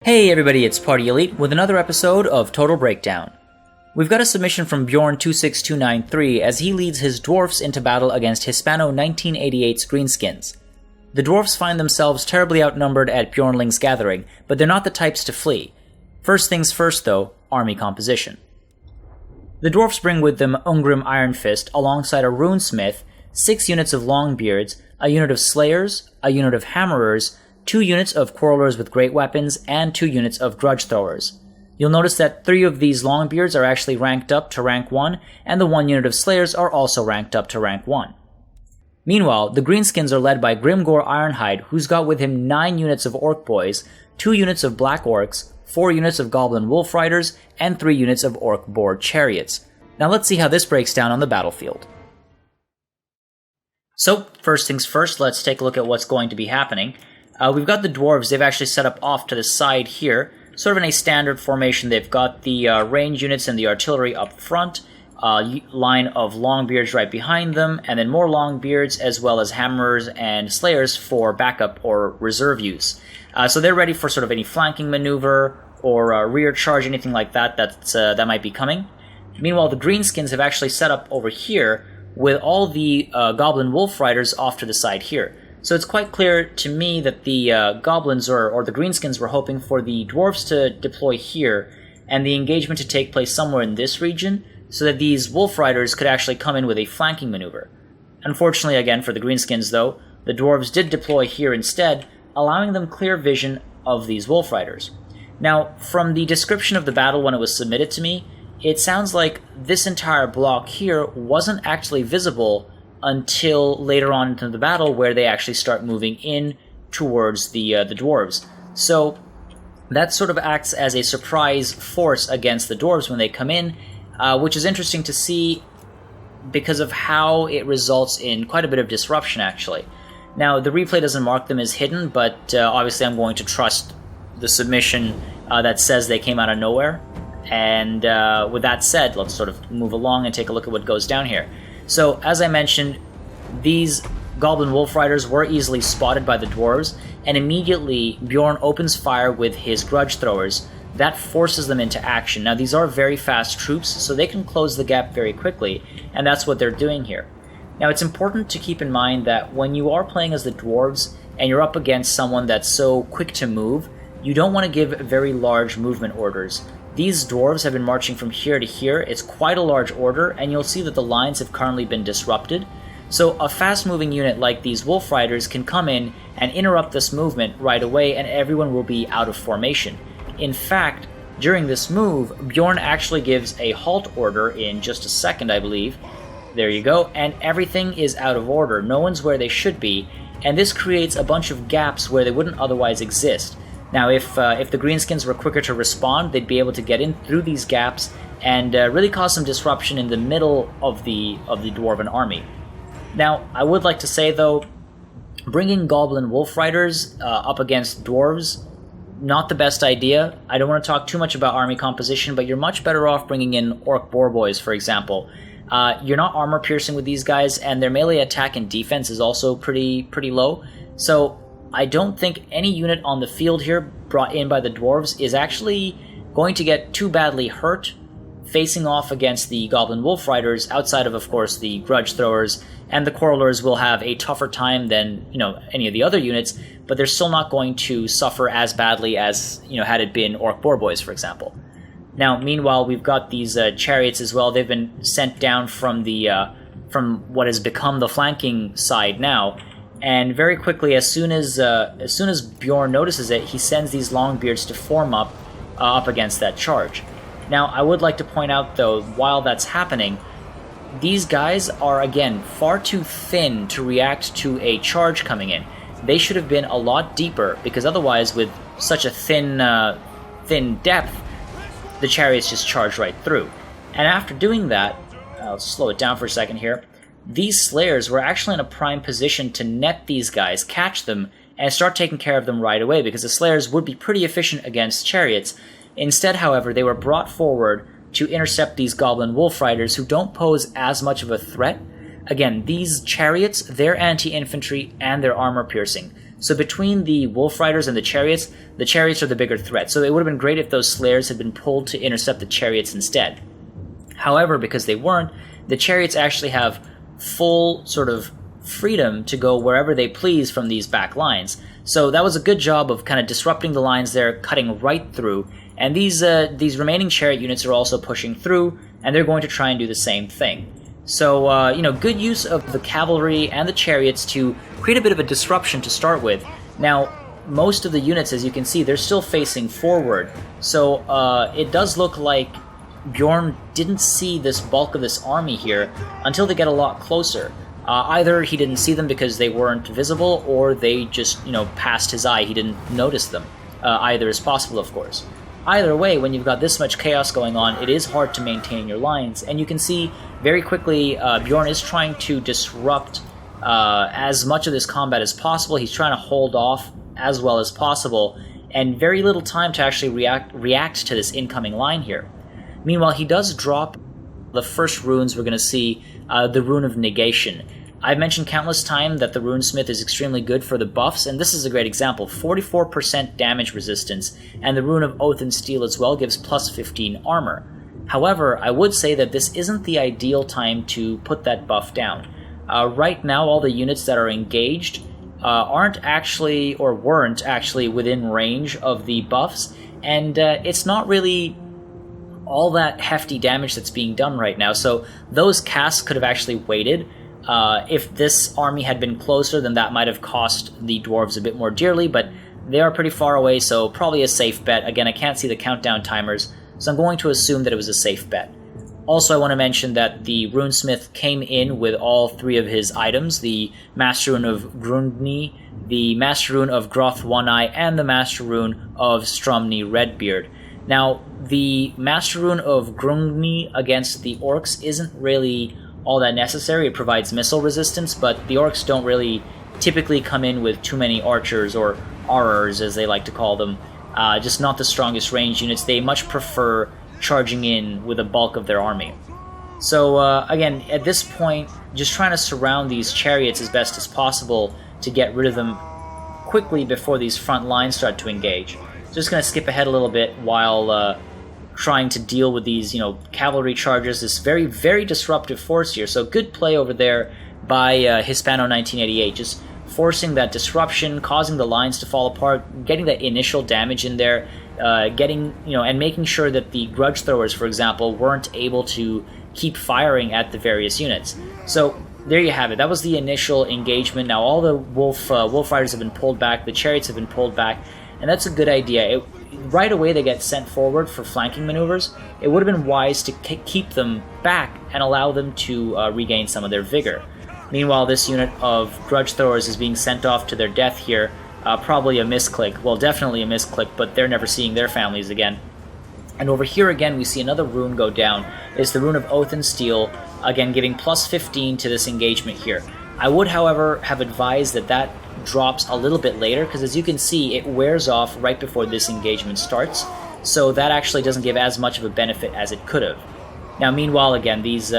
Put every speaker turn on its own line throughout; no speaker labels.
Hey everybody, it's Party Elite with another episode of Total Breakdown. We've got a submission from bjorn26293 as he leads his Dwarfs into battle against hispano1988's Greenskins. The Dwarfs find themselves terribly outnumbered at Bjornling's gathering, but they're not the types to flee. First things first though, army composition. The Dwarfs bring with them Ungrim Iron Fist alongside a Runesmith, 6 units of Longbeards, a unit of Slayers, a unit of Hammerers, 2 units of Quarrelers with Great Weapons, and 2 units of Grudge Throwers. You'll notice that 3 of these Longbeards are actually ranked up to rank 1, and the 1 unit of Slayers are also ranked up to rank 1. Meanwhile, the Greenskins are led by Grimgor Ironhide, who's got with him 9 units of Orc Boys, 2 units of Black Orcs, 4 units of Goblin Wolf Riders, and 3 units of Orc Board Chariots. Now let's see how this breaks down on the battlefield. So, first things first, let's take a look at what's going to be happening. We've got the Dwarves. They've actually set up off to the side here, sort of in a standard formation. They've got the range units and the artillery up front, line of Longbeards right behind them, and then more Longbeards as well as Hammerers and Slayers for backup or reserve use. So they're ready for sort of any flanking maneuver or rear charge, anything like that that might be coming. Meanwhile, the Greenskins have actually set up over here with all the Goblin Wolf Riders off to the side here. So it's quite clear to me that the Goblins or the Greenskins were hoping for the Dwarves to deploy here and the engagement to take place somewhere in this region so that these Wolf Riders could actually come in with a flanking maneuver. Unfortunately, again, for the Greenskins though, the Dwarves did deploy here instead, allowing them clear vision of these Wolf Riders. Now, from the description of the battle when it was submitted to me, it sounds like this entire block here wasn't actually visible until later on into the battle, where they actually start moving in towards the Dwarves. So that sort of acts as a surprise force against the Dwarves when they come in, which is interesting to see because of how it results in quite a bit of disruption, actually. Now, the replay doesn't mark them as hidden, but obviously I'm going to trust the submission that says they came out of nowhere. And with that said, let's sort of move along and take a look at what goes down here. So, as I mentioned, these Goblin Wolf Riders were easily spotted by the Dwarves, and immediately Bjorn opens fire with his Grudge Throwers. That forces them into action. Now, these are very fast troops, so they can close the gap very quickly, and that's what they're doing here. Now, it's important to keep in mind that when you are playing as the Dwarves, and you're up against someone that's so quick to move, you don't want to give very large movement orders. These Dwarves have been marching from here to here. It's quite a large order, and you'll see that the lines have currently been disrupted. So a fast-moving unit like these Wolf Riders can come in and interrupt this movement right away, and everyone will be out of formation. In fact, during this move, Bjorn actually gives a halt order in just a second, I believe. There you go, and everything is out of order. No one's where they should be, and this creates a bunch of gaps where they wouldn't otherwise exist. Now, if the Greenskins were quicker to respond, they'd be able to get in through these gaps and really cause some disruption in the middle of the Dwarven army. Now, I would like to say, though, bringing Goblin Wolf Riders up against Dwarves, not the best idea. I don't want to talk too much about army composition, but you're much better off bringing in Orc Boar Boys, for example. You're not armor piercing with these guys, and their melee attack and defense is also pretty low. So I don't think any unit on the field here brought in by the Dwarves is actually going to get too badly hurt facing off against the Goblin Wolf Riders, outside of course, the Grudge Throwers, and the Quarrelers will have a tougher time than, any of the other units, but they're still not going to suffer as badly as, had it been Orc Boar Boys, for example. Now, meanwhile, we've got these chariots as well. They've been sent down from from what has become the flanking side now. And very quickly, as soon as Bjorn notices it, he sends these Longbeards to form up against that charge. Now, I would like to point out, though, while that's happening, these guys are, again, far too thin to react to a charge coming in. They should have been a lot deeper, because otherwise, with such a thin depth, the chariots just charge right through. And after doing that, I'll slow it down for a second here, these Slayers were actually in a prime position to net these guys, catch them, and start taking care of them right away, because the Slayers would be pretty efficient against chariots. Instead, however, they were brought forward to intercept these Goblin Wolf Riders who don't pose as much of a threat. Again, these chariots, they're anti-infantry and they're armor piercing. So between the wolf riders and the chariots are the bigger threat. So it would have been great if those slayers had been pulled to intercept the chariots instead. However, because they weren't, the chariots actually have full sort of freedom to go wherever they please from these back lines. So that was a good job of kind of disrupting the lines there, cutting right through. And these remaining chariot units are also pushing through, and they're going to try and do the same thing. So, good use of the cavalry and the chariots to create a bit of a disruption to start with. Now, most of the units, as you can see, they're still facing forward. So it does look like Bjorn didn't see this bulk of this army here until they get a lot closer. Either he didn't see them because they weren't visible, or they just, passed his eye. He didn't notice them. Either is possible, of course. Either way, when you've got this much chaos going on, it is hard to maintain your lines. And you can see very quickly Bjorn is trying to disrupt as much of this combat as possible. He's trying to hold off as well as possible, and very little time to actually react to this incoming line here. Meanwhile, he does drop the first runes we're going to see, the Rune of Negation. I've mentioned countless times that the Runesmith is extremely good for the buffs, and this is a great example. 44% damage resistance, and the Rune of Oath and Steel as well gives plus 15 armor. However, I would say that this isn't the ideal time to put that buff down. Right now, all the units that are engaged weren't actually within range of the buffs, and it's not really all that hefty damage that's being done right now, so those casts could have actually waited. If this army had been closer, then that might have cost the dwarves a bit more dearly, but they are pretty far away, so probably a safe bet. Again, I can't see the countdown timers, so I'm going to assume that it was a safe bet. Also, I want to mention that the Runesmith came in with all three of his items, the Master Rune of Grundni, the Master Rune of Groth One Eye, and the Master Rune of Stromny Redbeard. Now, the Master Rune of Grundni against the Orcs isn't really all that necessary. It provides missile resistance, but the Orcs don't really typically come in with too many archers, or arrers as they like to call them. Just not the strongest range units. They much prefer charging in with a bulk of their army. So again, at this point, just trying to surround these chariots as best as possible to get rid of them quickly before these front lines start to engage. Just going to skip ahead a little bit while trying to deal with these, cavalry charges, this very, very disruptive force here. So good play over there by hispano1988, just forcing that disruption, causing the lines to fall apart, getting that initial damage in there, and making sure that the grudge throwers, for example, weren't able to keep firing at the various units. So there you have it. That was the initial engagement. Now all the wolf riders have been pulled back, the chariots have been pulled back, and that's a good idea. Right away they get sent forward for flanking maneuvers. It would have been wise to keep them back and allow them to regain some of their vigor. Meanwhile, this unit of grudge throwers is being sent off to their death here. Probably a misclick. Well, definitely a misclick, but they're never seeing their families again. And over here again, we see another rune go down. It's the Rune of Oath and Steel, again giving plus 15 to this engagement here. I would, however, have advised that drops a little bit later, because as you can see, it wears off right before this engagement starts, so that actually doesn't give as much of a benefit as it could have. Now, meanwhile, again, these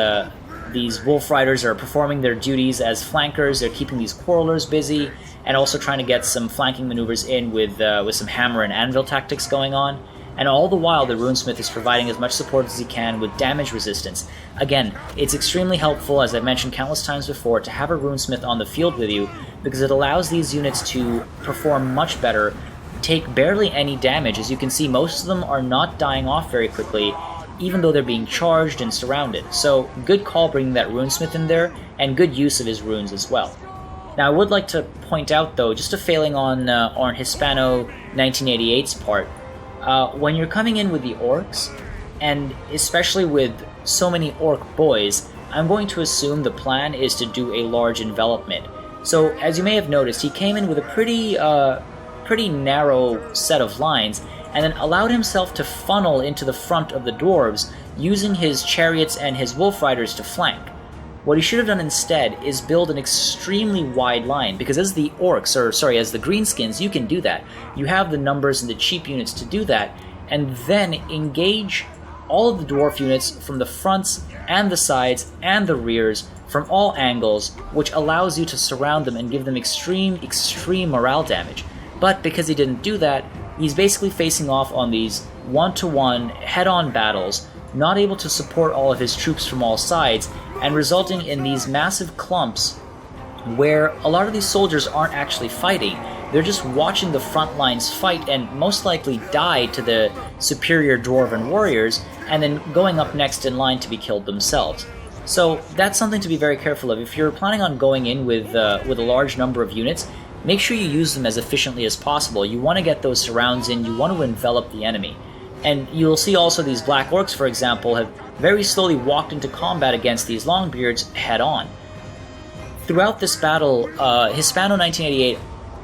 wolf riders are performing their duties as flankers. They're keeping these quarrelers busy, and also trying to get some flanking maneuvers in with some hammer and anvil tactics going on. And all the while, the Runesmith is providing as much support as he can with damage resistance. Again, it's extremely helpful, as I've mentioned countless times before, to have a Runesmith on the field with you, because it allows these units to perform much better, take barely any damage. As you can see, most of them are not dying off very quickly, even though they're being charged and surrounded. So, good call bringing that Runesmith in there, and good use of his runes as well. Now, I would like to point out, though, just a failing on Hispano1988's part. When you're coming in with the orcs, and especially with so many orc boys, I'm going to assume the plan is to do a large envelopment. So, as you may have noticed, he came in with a pretty narrow set of lines, and then allowed himself to funnel into the front of the dwarves, using his chariots and his wolf riders to flank. What he should have done instead is build an extremely wide line, because as the Greenskins, you can do that. You have the numbers and the cheap units to do that, and then engage all of the dwarf units from the fronts and the sides and the rears from all angles, which allows you to surround them and give them extreme morale damage. But because he didn't do that, he's basically facing off on these one-to-one, head-on battles, not able to support all of his troops from all sides, and resulting in these massive clumps where a lot of these soldiers aren't actually fighting. They're just watching the front lines fight and most likely die to the superior Dwarven warriors, and then going up next in line to be killed themselves. So that's something to be very careful of. If you're planning on going in with a large number of units, make sure you use them as efficiently as possible. You want to get those surrounds in, you want to envelop the enemy. And you'll see also these Black Orcs, for example, have very slowly walked into combat against these Longbeards head-on. Throughout this battle, Hispano1988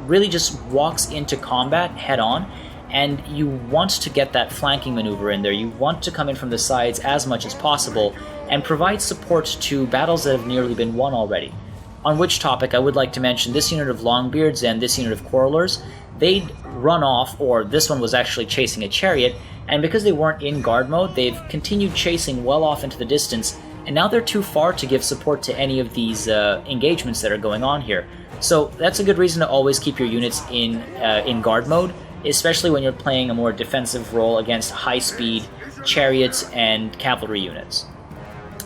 really just walks into combat head-on, and you want to get that flanking maneuver in there. You want to come in from the sides as much as possible and provide support to battles that have nearly been won already. On which topic I would like to mention this unit of Longbeards and this unit of Quarrelers. They'd run off, or this one was actually chasing a chariot, and because they weren't in guard mode, they've continued chasing well off into the distance, and now they're too far to give support to any of these engagements that are going on here. So that's a good reason to always keep your units in guard mode, especially when you're playing a more defensive role against high-speed chariots and cavalry units.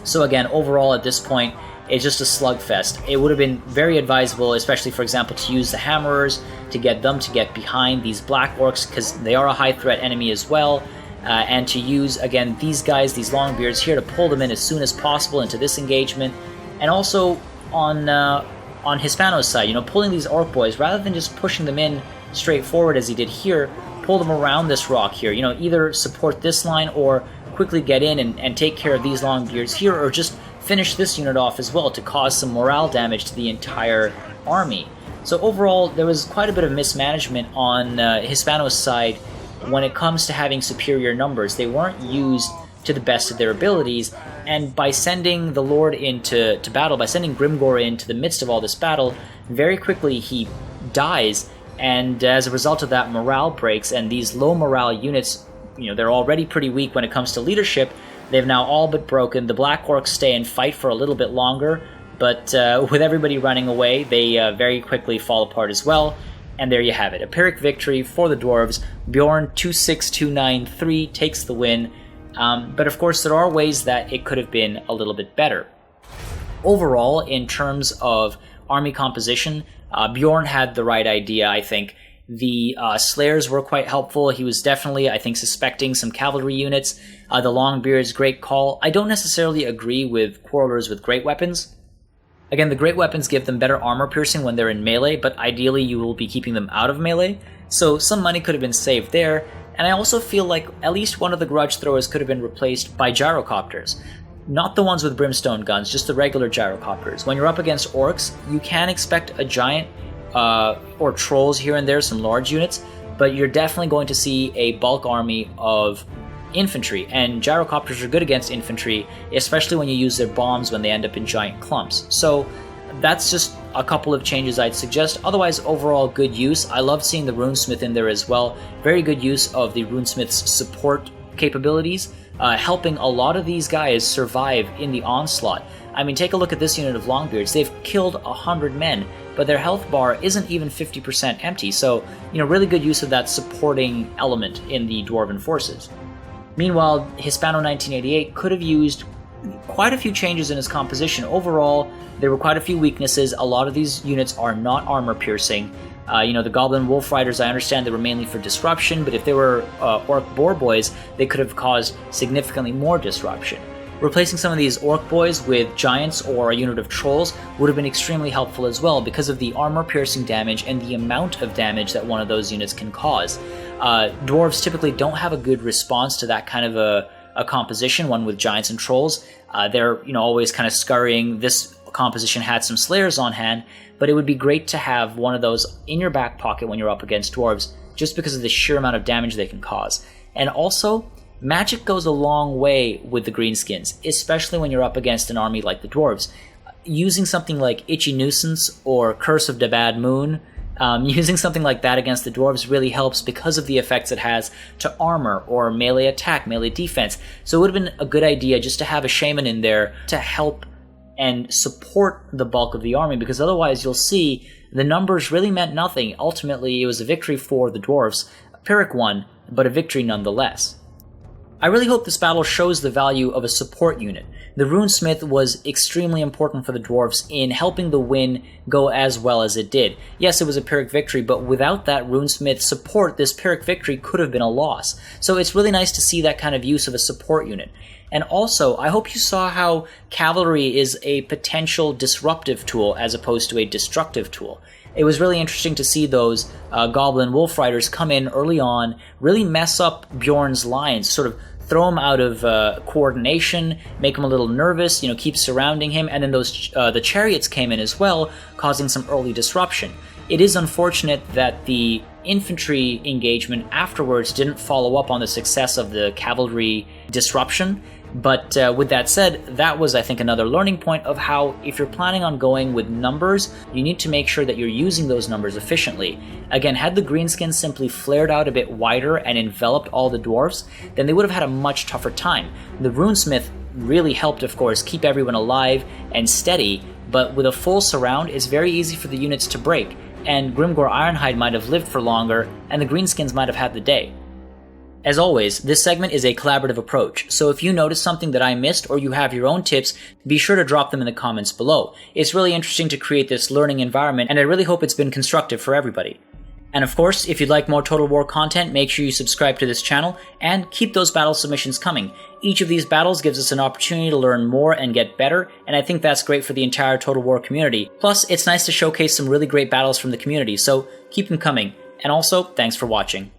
So again, overall at this point, it's just a slugfest. It would have been very advisable, especially for example, to use the Hammerers, to get them to get behind these Black Orcs, because they are a high threat enemy as well, and to use, again, these guys, these Longbeards here, to pull them in as soon as possible into this engagement. And also on Hispano's side, pulling these Orc boys, rather than just pushing them in straight forward as he did here, pull them around this rock here, either support this line or quickly get in and take care of these Longbeards here, or just finish this unit off as well to cause some morale damage to the entire army. So overall, there was quite a bit of mismanagement on Hispano's side when it comes to having superior numbers. They weren't used to the best of their abilities, and by sending the Lord into battle, by sending Grimgor into the midst of all this battle, very quickly he dies, and as a result of that, morale breaks, and these low morale units, they're already pretty weak when it comes to leadership. They've now all but broken. The Black Orcs stay and fight for a little bit longer, but with everybody running away, they very quickly fall apart as well. And there you have it. A Pyrrhic victory for the Dwarves. bjorn26293 takes the win. But of course, there are ways that it could have been a little bit better. Overall, in terms of army composition, Bjorn had the right idea, I think. The Slayers were quite helpful. He was definitely, I think, suspecting some cavalry units. The Longbeards, great call. I don't necessarily agree with Quarrelers with great weapons. Again, the great weapons give them better armor piercing when they're in melee, but ideally you will be keeping them out of melee. So some money could have been saved there. And I also feel like at least one of the grudge throwers could have been replaced by gyrocopters. Not the ones with brimstone guns, just the regular gyrocopters. When you're up against orcs, you can expect a giant or trolls here and there, some large units, but you're definitely going to see a bulk army of infantry, and gyrocopters are good against infantry, especially when you use their bombs when they end up in giant clumps. So that's just a couple of changes I'd suggest. Otherwise, overall good use. I love seeing the Runesmith in there as well. Very good use of the Runesmith's support capabilities, helping a lot of these guys survive in the onslaught. I mean, take a look at this unit of Longbeards. They've killed 100 men, but their health bar isn't even 50% empty, so, really good use of that supporting element in the Dwarven forces. Meanwhile, Hispano1988 could have used quite a few changes in his composition. Overall, there were quite a few weaknesses. A lot of these units are not armor-piercing. The Goblin Wolf Riders, I understand they were mainly for disruption, but if they were Orc Boar Boys, they could have caused significantly more disruption. Replacing some of these Orc Boys with Giants or a unit of Trolls would have been extremely helpful as well because of the armor-piercing damage and the amount of damage that one of those units can cause. Dwarves typically don't have a good response to that kind of a composition, one with Giants and Trolls. They're always kind of scurrying. This composition had some Slayers on hand, but it would be great to have one of those in your back pocket when you're up against Dwarves, just because of the sheer amount of damage they can cause. And also, magic goes a long way with the Greenskins, especially when you're up against an army like the Dwarves. Using something like Itchy Nuisance or Curse of the Bad Moon, using something like that against the Dwarves really helps because of the effects it has to armor or melee attack, melee defense. So it would have been a good idea just to have a shaman in there to help and support the bulk of the army, because otherwise you'll see the numbers really meant nothing. Ultimately, it was a victory for the Dwarves. Pyrrhic won, but a victory nonetheless. I really hope this battle shows the value of a support unit. The Runesmith was extremely important for the Dwarves in helping the win go as well as it did. Yes, it was a Pyrrhic victory, but without that Runesmith support, this Pyrrhic victory could have been a loss. So it's really nice to see that kind of use of a support unit. And also, I hope you saw how Cavalry is a potential disruptive tool as opposed to a destructive tool. It was really interesting to see those Goblin Wolf Riders come in early on, really mess up Bjorn's lines, sort of throw him out of coordination, make him a little nervous, keep surrounding him, and then the chariots came in as well, causing some early disruption. It is unfortunate that the infantry engagement afterwards didn't follow up on the success of the cavalry disruption. But with that said, that was, I think, another learning point of how, if you're planning on going with numbers, you need to make sure that you're using those numbers efficiently. Again, had the Greenskins simply flared out a bit wider and enveloped all the dwarves, then they would have had a much tougher time. The Runesmith really helped, of course, keep everyone alive and steady, but with a full surround, it's very easy for the units to break, and Grimgor Ironhide might have lived for longer, and the Greenskins might have had the day. As always, this segment is a collaborative approach, so if you notice something that I missed or you have your own tips, be sure to drop them in the comments below. It's really interesting to create this learning environment, and I really hope it's been constructive for everybody. And of course, if you'd like more Total War content, make sure you subscribe to this channel, and keep those battle submissions coming. Each of these battles gives us an opportunity to learn more and get better, and I think that's great for the entire Total War community. Plus, it's nice to showcase some really great battles from the community, so keep them coming. And also, thanks for watching.